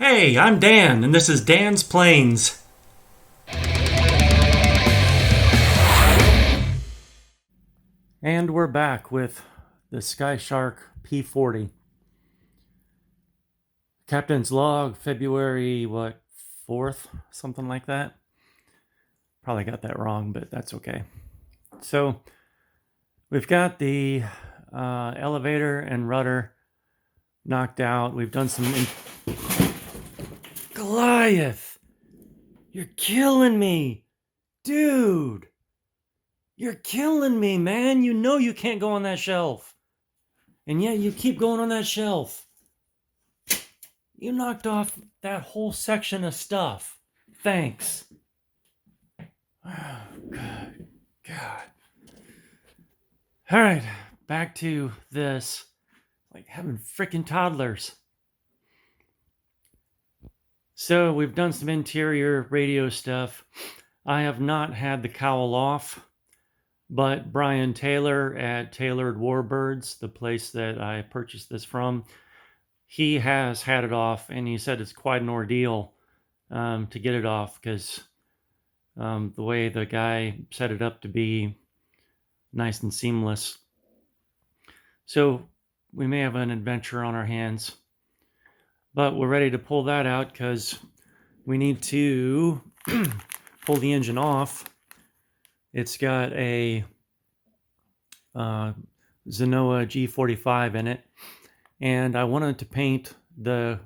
Hey, I'm Dan, and this is Dan's Planes. And we're back with the SkyShark P-40. Captain's log, February, 4th? Something like that. Probably got that wrong, but that's okay. So, we've got the elevator and rudder knocked out. We've done some... Goliath! You're killing me! Dude! You're killing me, man! You know you can't go on that shelf. And yet you keep going on that shelf. You knocked off that whole section of stuff. Thanks. Oh, good God. All right, back to this. Like having freaking toddlers. So we've done some interior radio stuff. I have not had the cowl off, but Brian Taylor at Tailored Warbirds, the place that I purchased this from, he has had it off, and he said it's quite an ordeal to get it off because the way the guy set it up to be nice and seamless. So we may have an adventure on our hands, but we're ready to pull that out because we need to pull the engine off. It's got a Zenoa G45 in it, and I wanted to paint the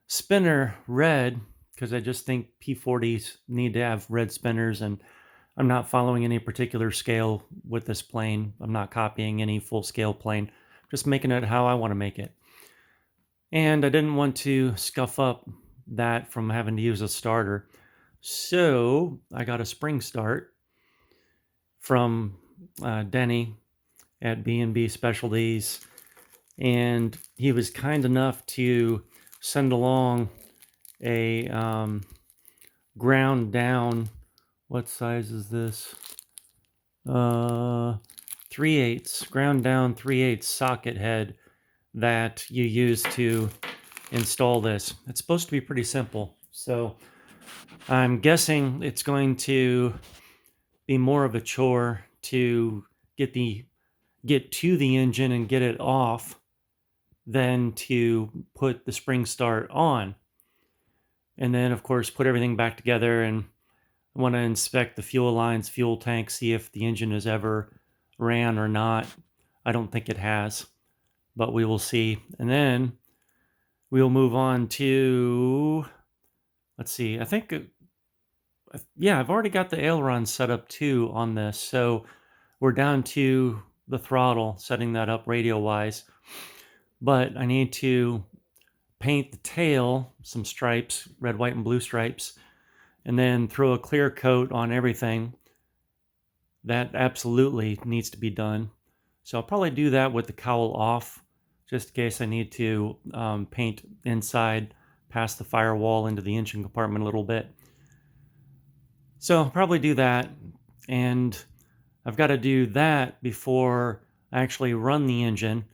spinner red because I just think P40s need to have red spinners, and I'm not following any particular scale with this plane. I'm not copying any full-scale plane, just making it how I want to make it. And I didn't want to scuff up that from having to use a starter. So I got a spring start from Denny at B&B Specialties, and he was kind enough to send along a ground down, what size is this? 3/8 ground down 3/8 socket head that you use to install this. It's supposed to be pretty simple, so I'm guessing it's going to be more of a chore to get to the engine and get it off than to put the spring start on. And then, of course, put everything back together, and I want to inspect the fuel lines, fuel tank, see if the engine has ever ran or not. I don't think it has, but we will see. And then we'll move on to, let's see, I think, yeah, I've already got the aileron set up too on this. So we're down to the throttle, setting that up radio-wise. But I need to paint the tail, some stripes, red, white, and blue stripes, and then throw a clear coat on everything. That absolutely needs to be done. So I'll probably do that with the cowl off, just in case I need to paint inside past the firewall into the engine compartment a little bit. So I'll probably do that, and I've got to do that before I actually run the engine,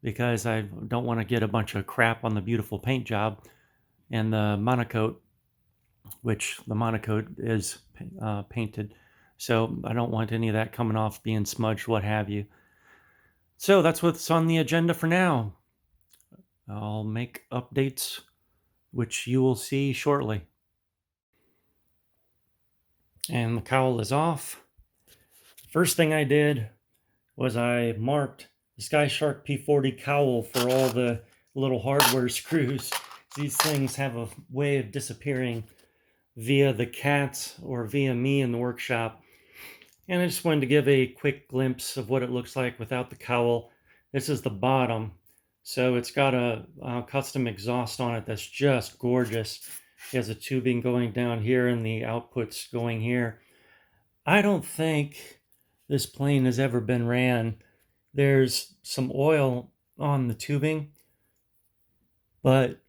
because I don't want to get a bunch of crap on the beautiful paint job and the monocoat, which the monocoat is painted. So I don't want any of that coming off, being smudged, what have you. So that's what's on the agenda for now. I'll make updates, which you will see shortly. And the cowl is off. First thing I did was I marked the SkyShark P-40 cowl for all the little hardware screws. These things have a way of disappearing via the cats or via me in the workshop. And I just wanted to give a quick glimpse of what it looks like without the cowl. This is the bottom. So it's got a custom exhaust on it that's just gorgeous. It has a tubing going down here and the outputs going here. I don't think this plane has ever been ran. There's some oil on the tubing, but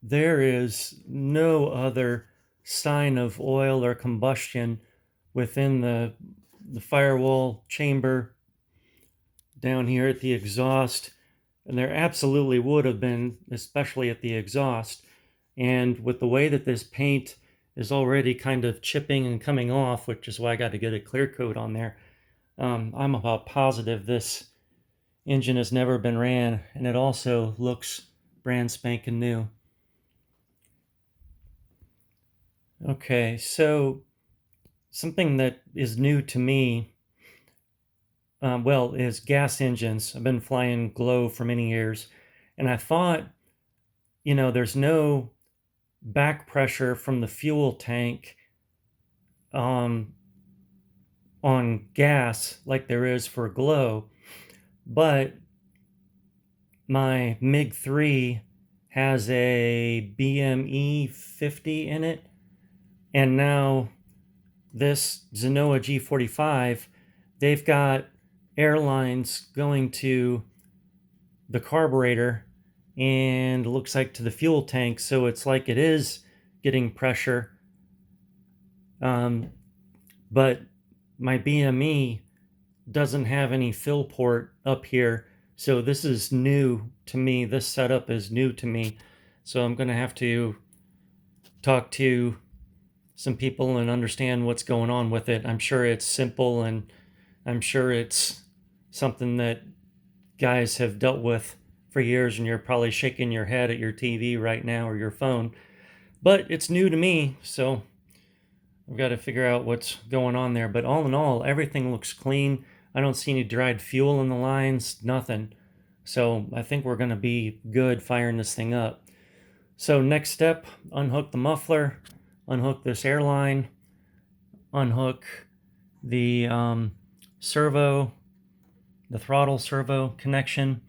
there is no other sign of oil or combustion within the firewall chamber down here at the exhaust. And there absolutely would have been, especially at the exhaust. And with the way that this paint is already kind of chipping and coming off, which is why I got to get a clear coat on there, I'm about positive this engine has never been ran, and it also looks brand spanking new. Okay, so something that is new to me, is gas engines. I've been flying Glow for many years, and I thought, there's no back pressure from the fuel tank on gas like there is for Glow, but my MiG-3 has a BME 50 in it, and now this Zenoa G45, they've got airlines going to the carburetor and it looks like to the fuel tank, so it's like it is getting pressure. But my BME doesn't have any fill port up here, so this is new to me. This setup is new to me, so I'm going to have to talk to some people and understand what's going on with it. I'm sure it's simple, and I'm sure it's something that guys have dealt with for years, and you're probably shaking your head at your TV right now or your phone. But it's new to me, so I've got to figure out what's going on there. But all in all, everything looks clean. I don't see any dried fuel in the lines, nothing. So I think we're going to be good firing this thing up. So next step, unhook the muffler, unhook this airline, unhook the servo, the throttle servo connection,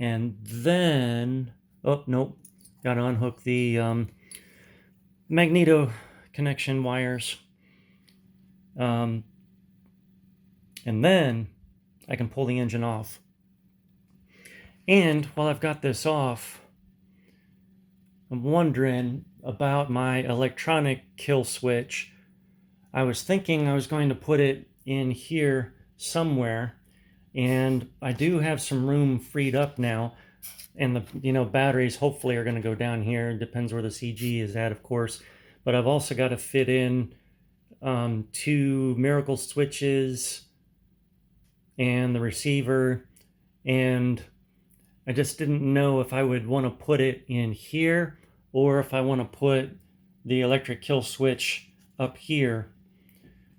and then, oh, nope, got to unhook the magneto connection wires. And then I can pull the engine off. And while I've got this off, I'm wondering about my electronic kill switch. I was thinking I was going to put it in here somewhere, and I do have some room freed up now, and the batteries hopefully are going to go down here. It depends where the CG is at, of course, but I've also got to fit in 2 miracle switches and the receiver, and I just didn't know if I would want to put it in here or if I want to put the electric kill switch up here.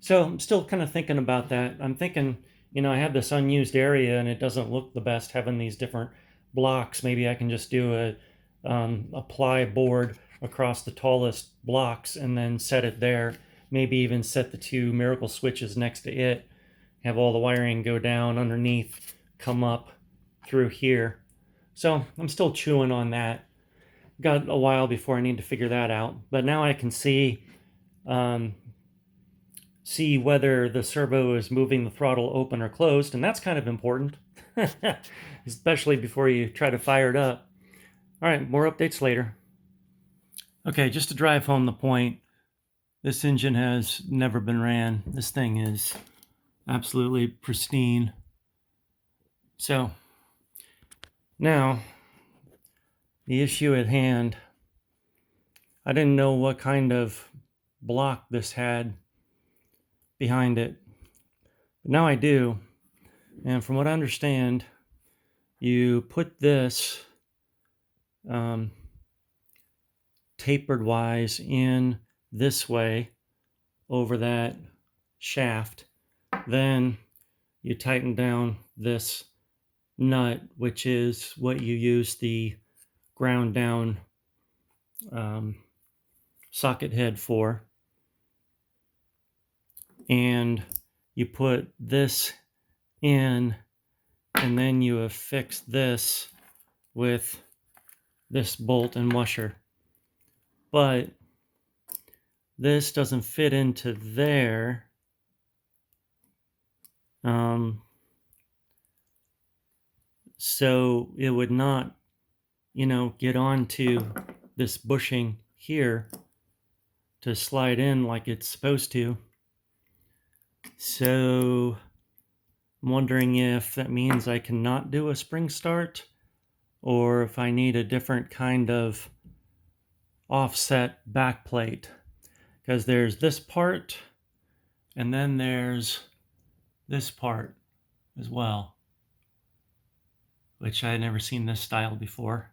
So I'm still kind of thinking about that. I'm thinking, I have this unused area and it doesn't look the best having these different blocks. Maybe I can just do a ply board across the tallest blocks and then set it there. Maybe even set the 2 miracle switches next to it. Have all the wiring go down underneath, come up through here. So I'm still chewing on that. Got a while before I need to figure that out. But now I can see whether the servo is moving the throttle open or closed, and that's kind of important, especially before you try to fire it up. All right, more updates later. Okay, just to drive home the point, this engine has never been ran. This thing is absolutely pristine. So now, the issue at hand, I didn't know what kind of block this had behind it, but now I do. And from what I understand, you put this tapered wise in this way over that shaft. Then you tighten down this nut, which is what you use the ground down socket head for, and you put this in, and then you affix this with this bolt and washer. But this doesn't fit into there. So it would not, get onto this bushing here to slide in like it's supposed to. So I'm wondering if that means I cannot do a spring start, or if I need a different kind of offset back plate, because there's this part and then there's this part as well, which I had never seen this style before.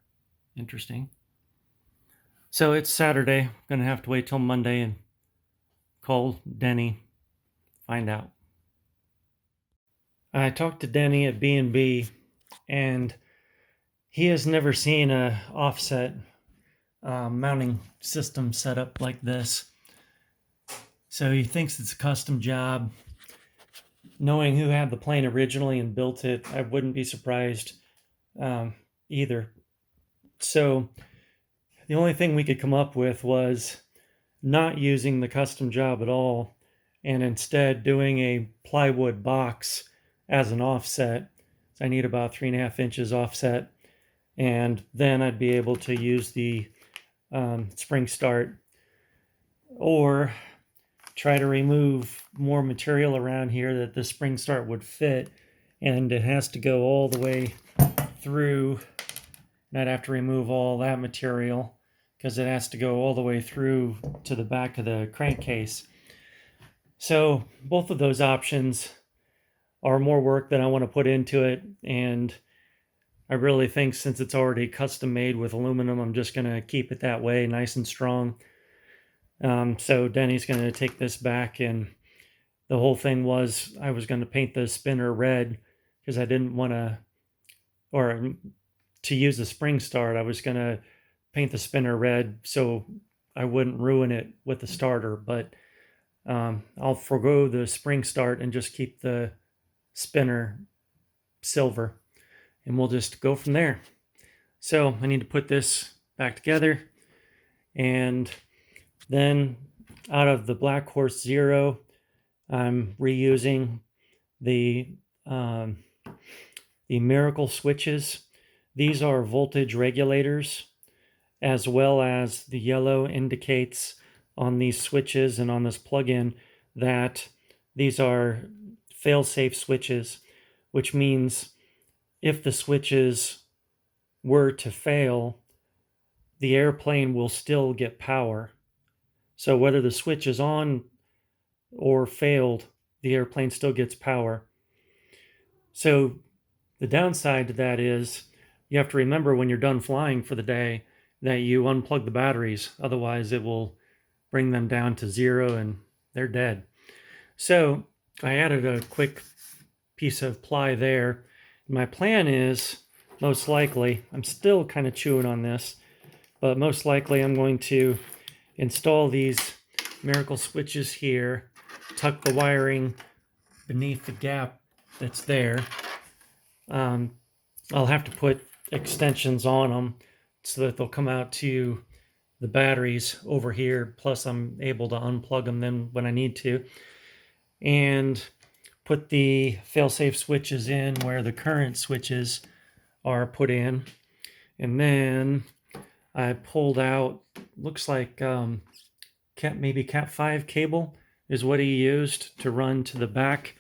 Interesting. So it's Saturday. I'm going to have to wait till Monday and call Denny, find out. I talked to Denny at B&B, and he has never seen a offset mounting system set up like this. So he thinks it's a custom job. Knowing who had the plane originally and built it, I wouldn't be surprised either. So the only thing we could come up with was not using the custom job at all, and instead doing a plywood box as an offset. So I need about 3.5 inches offset, and then I'd be able to use the spring start, or try to remove more material around here that the spring start would fit, and it has to go all the way through, and I'd have to remove all that material because it has to go all the way through to the back of the crankcase. So both of those options are more work than I want to put into it, and I really think since it's already custom made with aluminum, I'm just going to keep it that way, nice and strong. So Denny's going to take this back, and the whole thing was I was going to paint the spinner red because I didn't want to, or to use the spring start, I was going to paint the spinner red so I wouldn't ruin it with the starter, but I'll forgo the spring start and just keep the spinner silver, and we'll just go from there. So I need to put this back together, and then out of the Black Horse Zero, I'm reusing the Miracle switches. These are voltage regulators, as well as the yellow indicates on these switches and on this plug-in that these are fail-safe switches, which means if the switches were to fail, the airplane will still get power. So whether the switch is on or failed, the airplane still gets power. So the downside to that is you have to remember when you're done flying for the day that you unplug the batteries. Otherwise, it will bring them down to zero and they're dead. So I added a quick piece of ply there. My plan is, most likely, I'm still kind of chewing on this, but most likely I'm going to install these Miracle switches here, tuck the wiring beneath the gap that's there. I'll have to put extensions on them so that they'll come out to the batteries over here, plus I'm able to unplug them then when I need to, and put the fail-safe switches in where the current switches are put in. And then I pulled out, looks like maybe Cat 5 cable is what he used to run to the back,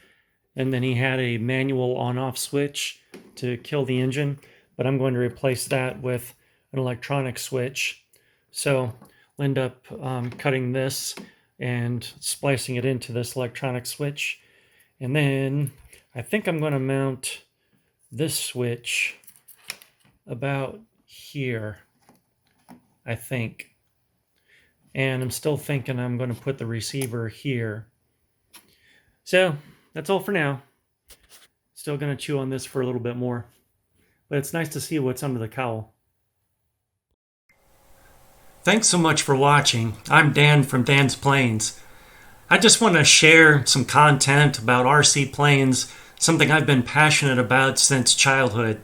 and then he had a manual on-off switch to kill the engine, but I'm going to replace that with an electronic switch. So I'll end up cutting this and splicing it into this electronic switch. And then I think I'm going to mount this switch about here, I think. And I'm still thinking I'm going to put the receiver here. So that's all for now. Still going to chew on this for a little bit more. But it's nice to see what's under the cowl. Thanks so much for watching. I'm Dan from Dan's Planes. I just want to share some content about RC planes, something I've been passionate about since childhood.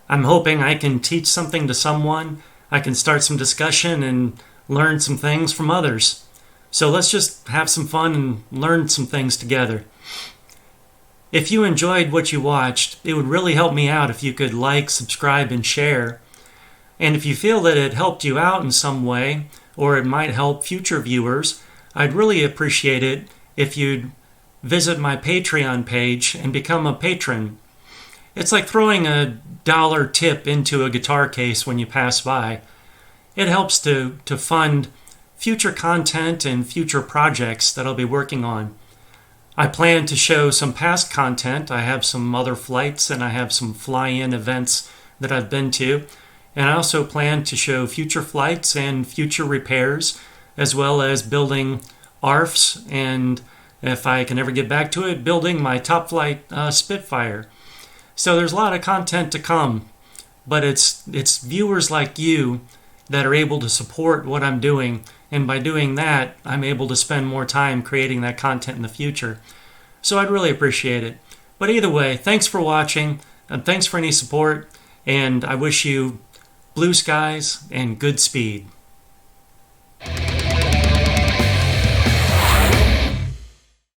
I'm hoping I can teach something to someone, I can start some discussion and learn some things from others. So let's just have some fun and learn some things together. If you enjoyed what you watched, it would really help me out if you could like, subscribe, and share. And if you feel that it helped you out in some way, or it might help future viewers, I'd really appreciate it if you'd visit my Patreon page and become a patron. It's like throwing $1 tip into a guitar case when you pass by. it helps to fund future content and future projects that I'll be working on. I plan to show some past content. I have some other flights and I have some fly-in events that I've been to. And I also plan to show future flights and future repairs, as well as building ARFs, and if I can ever get back to it, building my top flight Spitfire. So there's a lot of content to come, but it's viewers like you that are able to support what I'm doing, and by doing that, I'm able to spend more time creating that content in the future. So I'd really appreciate it. But either way, thanks for watching, and thanks for any support, and I wish you blue skies and good speed.